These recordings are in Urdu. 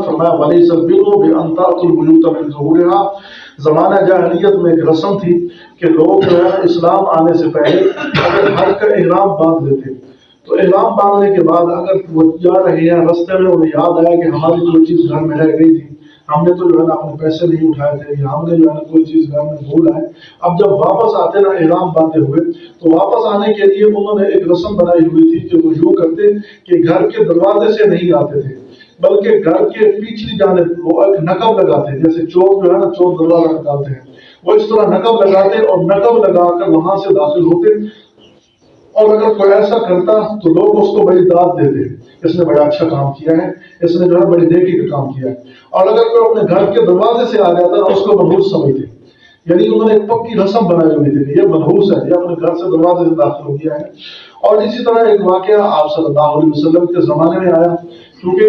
فرمایا وَلَيْسَ الْبِرُّ بِأَن تَأْتُوا الْبُيُوتَ مِن ظُهُورِهَا، زمانہ جاہلیت میں ایک رسم تھی کہ لوگ جو ہے اسلام آنے سے پہلے اگر حج کا احرام باندھ لیتے تو احرام باندھنے کے بعد اگر وہ جا رہے ہیں رستے میں انہیں یاد آیا کہ ہماری کوئی چیز گھر میں رہ گئی تھی، ہم نے تو جو ہے نا اپنے پیسے نہیں اٹھائے تھے یا ہم نے جو ہے نا کوئی چیز گھر میں بھول آئے، اب جب واپس آتے نا احرام باندھے ہوئے تو واپس آنے کے لیے انہوں نے ایک رسم بنائی ہوئی تھی کہ وہ یوں کرتے کہ گھر کے دروازے سے نہیں آتے تھے بلکہ گھر کے پچھلی جانب وہ ایک نقب لگاتے، جیسے چور جو ہے نا چور دروازہ نکالتے ہیں، وہ اس طرح نقب لگاتے اور نقب لگا کر وہاں سے داخل ہوتے، اور اگر کوئی ایسا کرتا تو لوگ اس کو بڑی داد دیتے، اس نے بڑا اچھا کام کیا ہے، اس نے جو ہے بڑی نیکی کا کام کیا ہے، اور اگر کوئی اپنے گھر کے دروازے سے آ جاتا تو اس کو منحوس سمجھتے، یعنی انہوں نے ایک پکی رسم بنائی ہوئی تھی کہ یہ منحوس ہے، یہ اپنے گھر سے دروازے سے داخل ہو گیا ہے۔ اور اسی طرح ایک واقعہ آپ صلی اللہ علیہ وسلم کے زمانے میں آیا، کیونکہ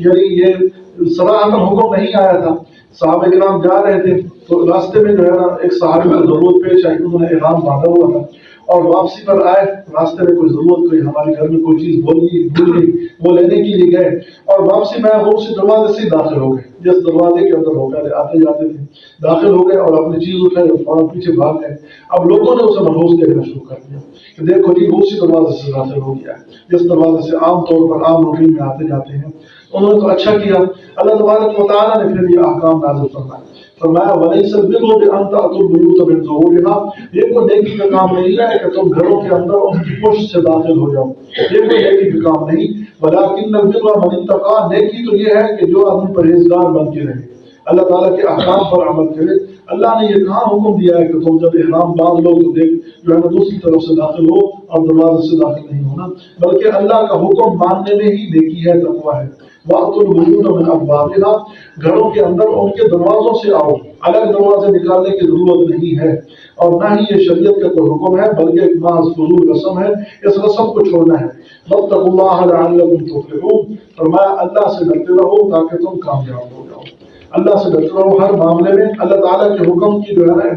یعنی یہ صراحتاً حکم نہیں آیا تھا، صحابہ کرام جا رہے تھے تو راستے میں جو ہے نا ایک صحابی کو ضرورت پیش آئی، انہوں نے احرام باندھا ہوا تھا اور واپسی پر آئے، راستے میں کوئی ضرورت، کوئی ہمارے گھر میں کوئی چیز بھول گئی، وہ لینے کے لیے گئے اور واپسی میں وہ اسی دروازے سے داخل ہو گئے جس دروازے کے اندر ہو گئے آتے جاتے تھے، داخل ہو گئے اور اپنی چیز اٹھائی اور فوراً پیچھے بھاگ گئے۔ اب لوگوں نے اسے منحوس دیکھنا شروع کر دیا کہ دیکھو جی وہ اسی دروازے سے داخل ہو گیا ہے جس دروازے سے عام طور پر عام روٹین میں آتے جاتے ہیں، انہوں نے تو اچھا کیا۔ اللہ تبارک و تعالیٰ نے پھر یہ احکام نازل فرمایا وَلَيْسَ الْبِرُّ بِأَن تَأْتُوا الْبُيُوتَ مِن ظُهُورِهَا، یہ کوئی نیکی کا کام نہیں ہے کہ تم گھروں کے اندر ان کی پشت سے داخل ہو جاؤ، یہ کوئی نیکی کا کام نہیں، وَلَٰكِنَّ الْبِرَّ مَنِ اتَّقَىٰ، نیکی تو یہ ہے کہ جو آدمی پرہیزگار بن کے رہے، اللہ تعالیٰ کے احکام پر عمل کرے۔ اللہ نے یہ کہاں حکم دیا ہے کہ تم جب احرام باندھ لو تو دیکھ جو ہے نا دوسری طرف سے داخل ہو اور دروازے سے داخل نہیں ہونا، بلکہ اللہ کا حکم ماننے میں ہی نیکی ہے، تقویٰ ہے۔ وَأْتُوا الْبُيُوتَ مِنْ أَبْوَابِهَا، گھروں کے اندر ان کے دروازوں سے آؤ، الگ دروازے نکالنے کی ضرورت نہیں ہے، اور نہ ہی یہ شریعت کا کوئی حکم ہے بلکہ ایک محض فضول رسم ہے، اس رسم کو چھوڑنا ہے۔ وَاتَّقُوا اللَّهَ لَعَلَّكُمْ تُفْلِحُونَ، فرمایا اللہ سے ڈرتے رہو تاکہ تم کامیاب ہو جاؤ، اللہ سے ڈرتے رہو ہر معاملے میں، اللہ تعالیٰ کے حکم کی جو ہے نا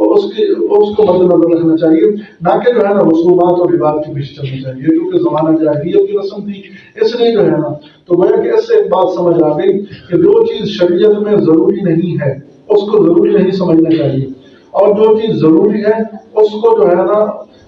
اس کو مد نظر رکھنا چاہیے، نہ کہ جو ہے نا رسومات اور رواج کے پیچھے چلنا چاہیے، کیونکہ زمانہ جاہلیت کی رسم تھی، اس لیے جو ہے نا تو گویا کہ اس سے ایک بات سمجھ آ گئی کہ جو چیز شریعت میں ضروری نہیں ہے اس کو ضروری نہیں سمجھنا چاہیے، اور جو چیز ضروری ہے اس کو جو ہے نا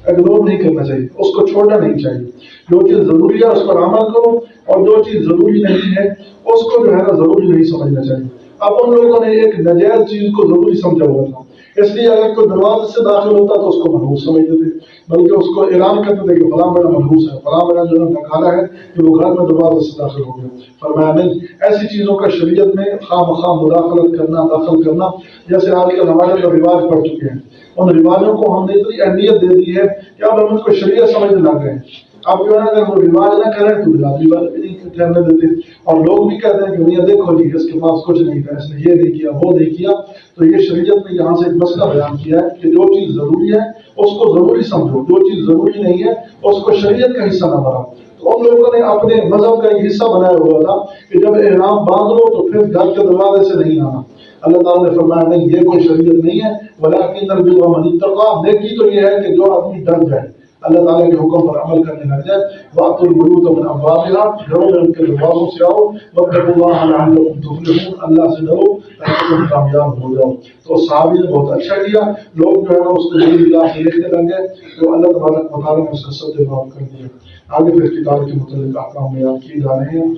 اگنور نہیں کرنا چاہیے، اس کو چھوڑنا نہیں چاہیے، جو چیز ضروری ہے اس پر عمل کرو اور جو چیز ضروری نہیں ہے اس کو جو ہے نا ضروری نہیں سمجھنا چاہیے۔ اب ان لوگوں نے ایک ناجائز چیز کو ضروری سمجھا ہوا تھا، اس لیے اگر کوئی دروازے سے داخل ہوتا تو اس کو منحوس سمجھتے تھے، بلکہ اس کو اعلان کرتے تھے کہ فلاں بڑا منحوس ہے، فلاں بڑا جو ہے نکالا ہے کہ وہ گھر میں دروازے سے داخل ہو گیا۔ فرمایا نہیں، ایسی چیزوں کا شریعت میں خواہ مخواہ مداخلت کرنا، دخل کرنا، جیسے آج کل ہمارے اندر رواج پڑ چکے ہیں، ان رواجوں کو ہم نے اتنی اہمیت دے دی ہے کہ اب ہم ان کو شریعت سمجھنے لگ گئے ہیں۔ اب جو ہے اگر وہ رواج نہ کریں تو برادری والے بھی نہیں ٹھہرنے دیتے، اور لوگ بھی کہتے ہیں کہ بھیا دیکھو جی اس کے پاس کچھ نہیں تھا، اس نے یہ نہیں کیا وہ نہیں کیا۔ تو یہ شریعت نے یہاں سے ایک مسئلہ بیان کیا ہے کہ جو چیز ضروری ہے اس کو ضروری سمجھو، جو چیز ضروری نہیں ہے اس کو شریعت کا حصہ نہ بناؤ۔ تو ان لوگوں نے اپنے مذہب کا ایک حصہ بنایا ہوا تھا کہ جب احرام باندھ لو تو پھر گھر کے دروازے سے نہیں آنا۔ اللہ تعالیٰ نے فرمایا نہیں، یہ کوئی شریعت نہیں ہے، وَلَٰكِنَّ الْبِرَّ مَنِ اتَّقَىٰ، نیکی تو یہ ہے کہ جو آدمی ڈر جائے، اللہ تعالیٰ کے حکم پر عمل کرنے لگ جائے۔ وَأْتُوا الْبُيُوتَ مِنْ أَبْوَابِهَا، گھروں میں ان کے دروازوں سے آؤ، وَاتَّقُوا اللَّهَ لَعَلَّكُمْ تُفْلِحُونَ، اللہ سے ڈرو تاکہ تم کامیاب ہو جاؤ۔ تو صحابی نے بہت اچھا کیا، لوگ جو ہے نا اس کو بڑی نگاہ سے دیکھنے لگ گئے، تو اللہ تبارک و تعالیٰ نے اس کا سد معاف کر دیا۔ آگے پھر کتاب کے متعلق احکام بیان کیے جا رہے ہیں۔